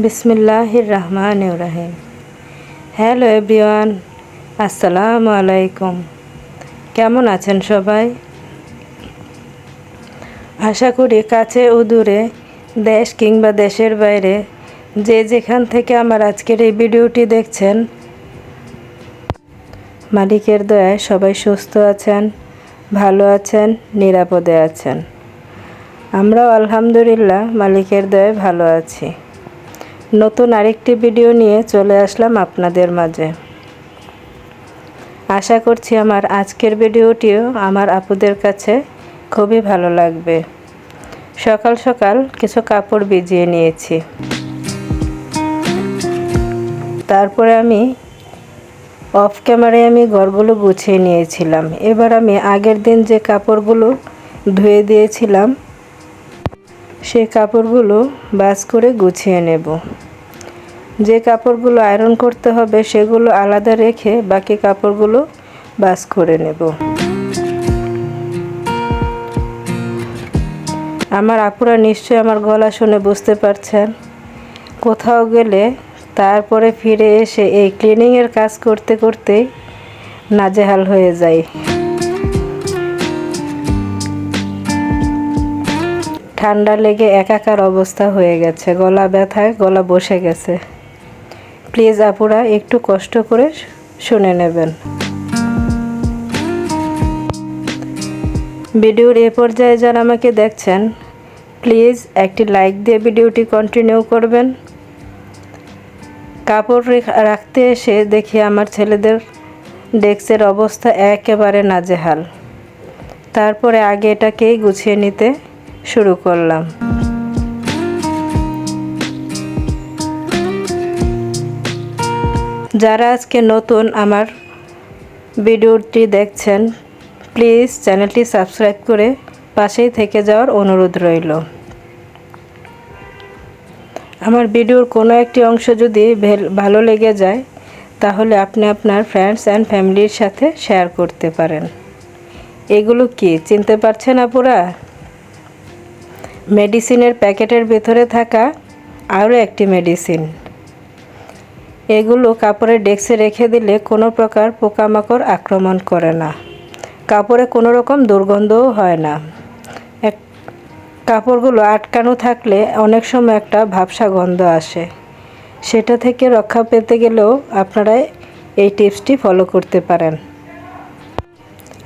বিসমিল্লাহির রহমানির রহিম। Hello everyone, আসসালামু আলাইকুম। কেমন আছেন সবাই? আশা করি কাছে ও দূরে, দেশ কিংবা দেশের বাইরে যে যেখান থেকে আমার আজকের এই ভিডিওটি দেখছেন, মালিকের দয়ায় সবাই সুস্থ আছেন, ভালো আছেন, নিরাপদে আছেন। আমরাও আলহামদুলিল্লাহ মালিকের দয়ায় ভালো আছি। নতুন আরেকটি ভিডিও নিয়ে চলে আসলাম আপনাদের মাঝে। আশা করছি আমার আজকের ভিডিওটিও আমার আপুদের কাছে খুবই ভালো লাগবে। সকাল সকাল কিছু কাপড় ভিজিয়ে নিয়েছি, তারপরে আমি অফ ক্যামেরায় ঘরগুলো গুছিয়ে নিয়েছিলাম। এবার আমি আগের দিন যে কাপড়গুলো ধুয়ে দিয়েছিলাম সেই কাপড়গুলো ভাঁজ করে গুছিয়ে নেব। যে কাপড়গুলো আয়রন করতে হবে সেগুলো আলাদা রেখে বাকি কাপড়গুলো ভাঁজ করে নেব। আমার আপুরা নিশ্চয়ই আমার গলা শুনে বুঝতে পারছেন, কোথাও গেলে তারপরে ফিরে এসে এই ক্লিনিংয়ের কাজ করতে করতেই নাজেহাল হয়ে যায়। ঠান্ডা লেগে একাকার অবস্থা হয়ে গেছে, গলা ব্যথায় গলা বসে গেছে। প্লিজ আপুরা একটু কষ্ট করে শুনে নেবেন। ভিডিওর এ পর্যায়ে যারা আমাকে দেখছেন, প্লিজ একটি লাইক দিয়ে ভিডিওটি কন্টিনিউ করবেন। কাপড় রাখতে এসে দেখি আমার ছেলেদের ডেস্কের অবস্থা একেবারে নাজেহাল। তারপরে আগে এটাকেই গুছিয়ে নিতে শুরু করলাম। যারা আজকে নতুন আমার ভিডিওটি দেখছেন, প্লিজ চ্যানেলটি সাবস্ক্রাইব করে পাশেই থেকে যাওয়ার অনুরোধ রইল। আমার ভিডিওর কোনো একটি অংশ যদি ভালো লেগে যায় তাহলে আপনি আপনার ফ্রেন্ডস অ্যান্ড ফ্যামিলির সাথে শেয়ার করতে পারেন। এগুলো কি চিনতে পারছেন আপুরা? মেডিসিনের প্যাকেটের ভেতরে থাকা আরও একটি মেডিসিন। এগুলো কাপড়ের ডেস্কে রেখে দিলে কোনো প্রকার পোকামাকড় আক্রমণ করে না, কাপড়ে কোনো রকম দুর্গন্ধও হয় না। কাপড়গুলো আটকানো থাকলে অনেক সময় একটা ভাবসা গন্ধ আসে, সেটা থেকে রক্ষা পেতে গেলেও আপনারা এই টিপসটি ফলো করতে পারেন।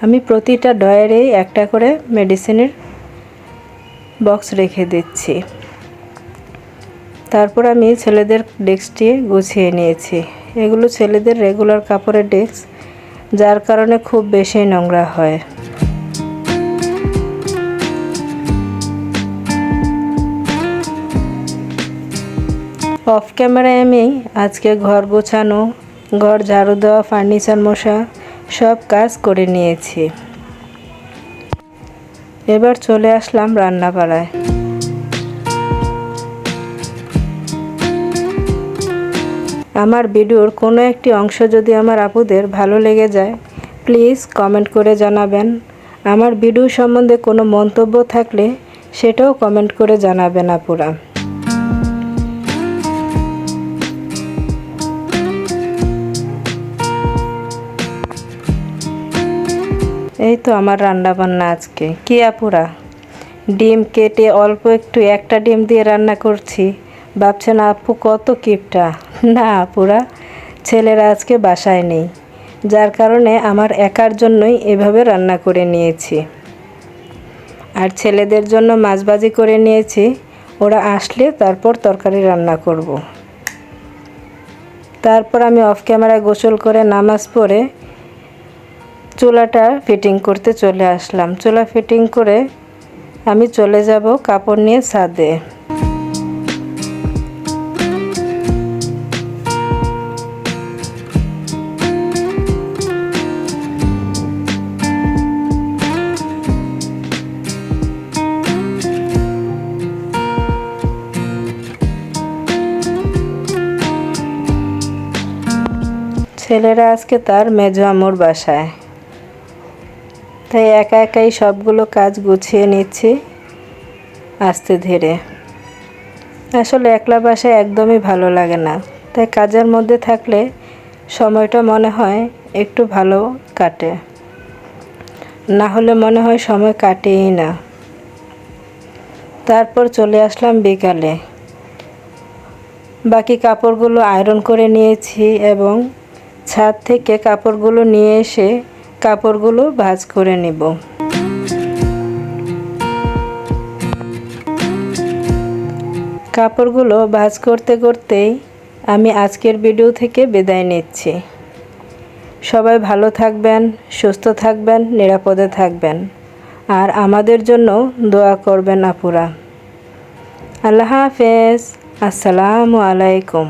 আমি প্রতিটা ড্রয়ারেই একটা করে মেডিসিনের বক্স রেখে দিচ্ছি। তারপর আমি ছেলেদের ডেস্কটি গুছিয়ে নিয়েছি। এগুলো ছেলেদের রেগুলার কাপড়ের ডেস্ক, যার কারণে খুব বেশি নোংরা হয়। অফ ক্যামেরায় আমি আজকে ঘর গোছানো, ঘর ঝাড়ু দেওয়া, ফার্নিচার মোছা সব কাজ করে নিয়েছি। এবার চলে আসলাম রান্নাপাড়ায়। আমার ভিডিওর কোনো একটি অংশ যদি আমার আপুদের ভালো লেগে যায়, প্লিজ কমেন্ট করে জানাবেন। আমার ভিডিও সম্বন্ধে কোনো মন্তব্য থাকলে সেটাও কমেন্ট করে জানাবেন আপুরা। এই তো আমার রান্না বান্না আজকে কি আপুরা, ডিম কেটে অল্প একটু একটা ডিম দিয়ে রান্না করছি। ভাবছেন আপু কত কিপটা? না আপুরা, ছেলেরা আজকে বাসায় নেই, যার কারণে আমার একার জন্যই এভাবে রান্না করে নিয়েছি। আর ছেলেদের জন্য মাছ ভাজি করে নিয়েছি, ওরা আসলে তারপর তরকারি রান্না করব। তারপর আমি অফ ক্যামেরায় গোসল করে নামাজ পড়ে চুলাটা ফিটিং করতে চলে আসলাম। চুলা ফিটিং করে আমি চলে যাব কাপড় নিয়ে ছাদে। ছেলেরা আজকে তার মেজো আম্মুর বাসায়, তাই একা একাই সবগুলো কাজ গুছিয়ে নিচ্ছি আস্তে ধীরে। আসলে একলা বাসায় একদমই ভালো লাগে না, তাই কাজের মধ্যে থাকলে সময়টা মনে হয় একটু ভালো কাটে, না হলে মনে হয় সময় কাটেই না। তারপর চলে আসলাম বিকালে, বাকি কাপড়গুলো আয়রন করে নিয়েছি এবং ছাদ থেকে কাপড়গুলো নিয়ে এসে কাপড়গুলো ভাঁজ করে নিব। কাপড়গুলো ভাঁজ করতে করতেই আমি আজকের ভিডিও থেকে বিদায় নিচ্ছি। সবাই ভালো থাকবেন, সুস্থ থাকবেন, নিরাপদে থাকবেন, আর আমাদের জন্য দোয়া করবেন আপুরা। আল্লাহ হাফেজ। আসসালামু আলাইকুম।